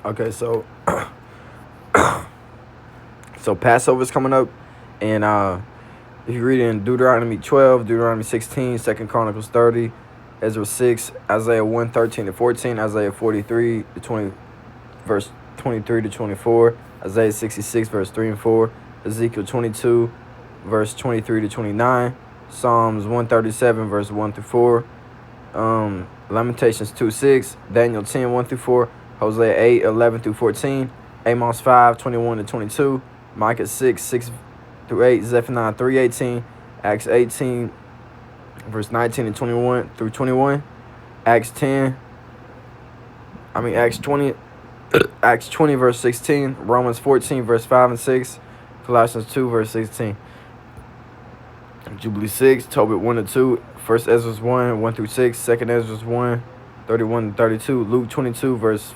Okay, so Passover's coming up, and if you read in Deuteronomy 12, Deuteronomy 16, 2 Chronicles 30, Ezra 6, Isaiah 1, 13 to 14, Isaiah 43 to 20, verse 23 to 24, Isaiah 66, verse 3 and 4, Ezekiel 22, verse 23 to 29, Psalms 137, verse 1 through 4, Lamentations 2, 6, Daniel 10, 1 through 4, Hosea 8, 11 through 14, Amos 5, 21 to 22, Micah 6, 6 through 8, Zephaniah 3, 18, Acts 18, verse 19 and 21 through 21, Acts 20, Acts 20, verse 16, Romans 14, verse 5 and 6, Colossians 2, verse 16, Jubilee 6, Tobit 1 and 2, 1 Ezra 1, 1 through 6, 2 Ezra 1, 31 and 32, Luke 22, verse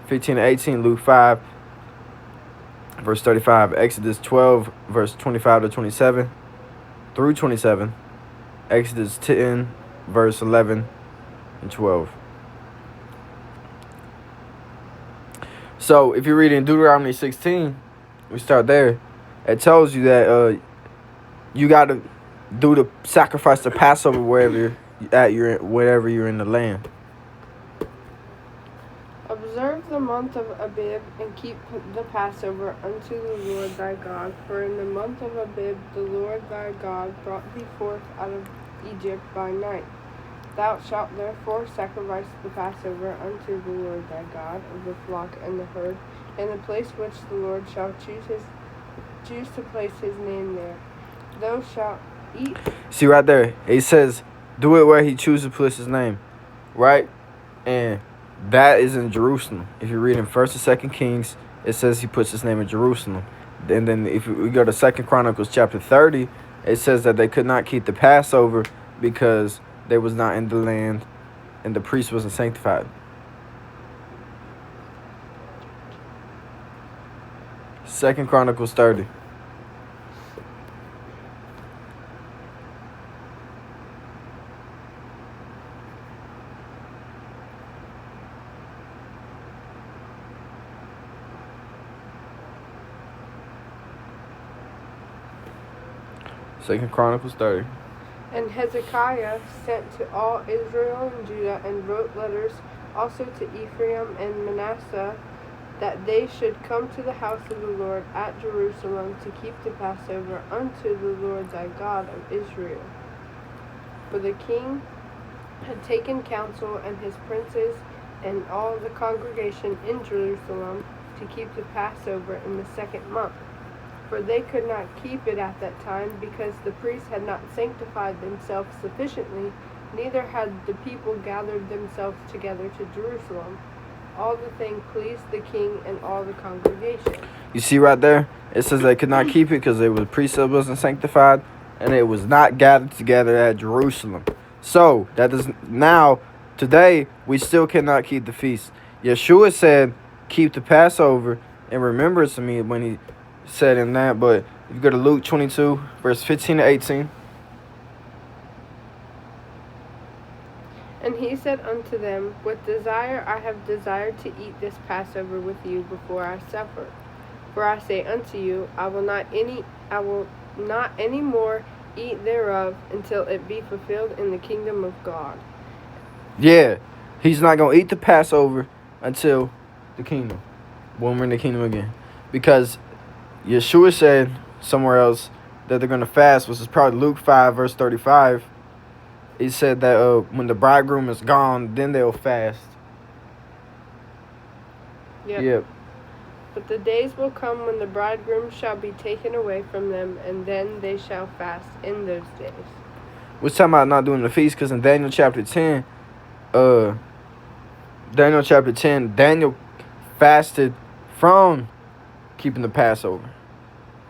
15 to 18, Luke 5, verse 35, Exodus 12, verse 25 to 27 through 27, Exodus 10, verse 11 and 12. So if you read in Deuteronomy 16, we start there. It tells you that you got to do the sacrifice the Passover wherever you're in the land. Observe the month of Abib and keep the Passover unto the Lord thy God. For in the month of Abib the Lord thy God brought thee forth out of Egypt by night. Thou shalt therefore sacrifice the Passover unto the Lord thy God of the flock and the herd, in the place which the Lord shall choose to place his name there. Thou shalt eat. See right there, it says, do it where he chooses to place his name, right? And that is in Jerusalem. If you read in 1st and 2nd Kings, it says he puts his name in Jerusalem. And then if we go to 2 Chronicles chapter 30, it says that they could not keep the Passover because they was not in the land and the priest wasn't sanctified. Second Chronicles 30. Second Chronicles 30. And Hezekiah sent to all Israel and Judah, and wrote letters also to Ephraim and Manasseh, that they should come to the house of the Lord at Jerusalem to keep the Passover unto the Lord thy God of Israel. For the king had taken counsel, and his princes and all the congregation in Jerusalem, to keep the Passover in the 2nd month. For they could not keep it at that time, because the priests had not sanctified themselves sufficiently, neither had the people gathered themselves together to Jerusalem. All the thing pleased the king and all the congregation. You see right there, it says they could not keep it because the priest wasn't sanctified, and it was not gathered together at Jerusalem. So that is now, today, we still cannot keep the feast. Yeshua said, keep the Passover in remembrance of me when he said in that. But if you go to Luke 22, verse 15 to 18. And he said unto them, with desire I have desired to eat this Passover with you before I suffer. For I say unto you, I will not any more eat thereof until it be fulfilled in the kingdom of God. Yeah, he's not going to eat the Passover until the kingdom, when we're in the kingdom again. Because Yeshua said somewhere else that they're going to fast, which is probably Luke 5, verse 35. He said that when the bridegroom is gone, then they'll fast. Yep. But the days will come when the bridegroom shall be taken away from them, and then they shall fast in those days. We're talking about not doing the feast, because in Daniel chapter 10, Daniel fasted from keeping the Passover.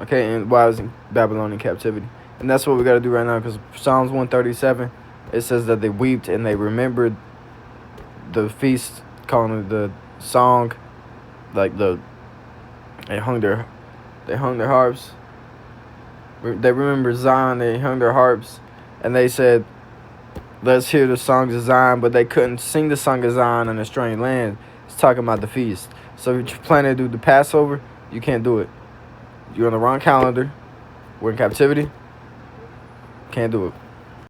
Okay, and while I was in Babylonian captivity. And that's what we got to do right now, because Psalms 137, it says that they wept and they remembered the feast, calling it the song, like they hung their harps. They remember Zion, they hung their harps, and they said, let's hear the songs of Zion, but they couldn't sing the song of Zion in a strange land. It's talking about the feast. So if you're planning to do the Passover, you can't do it. You're on the wrong calendar. We're in captivity. Can't do it.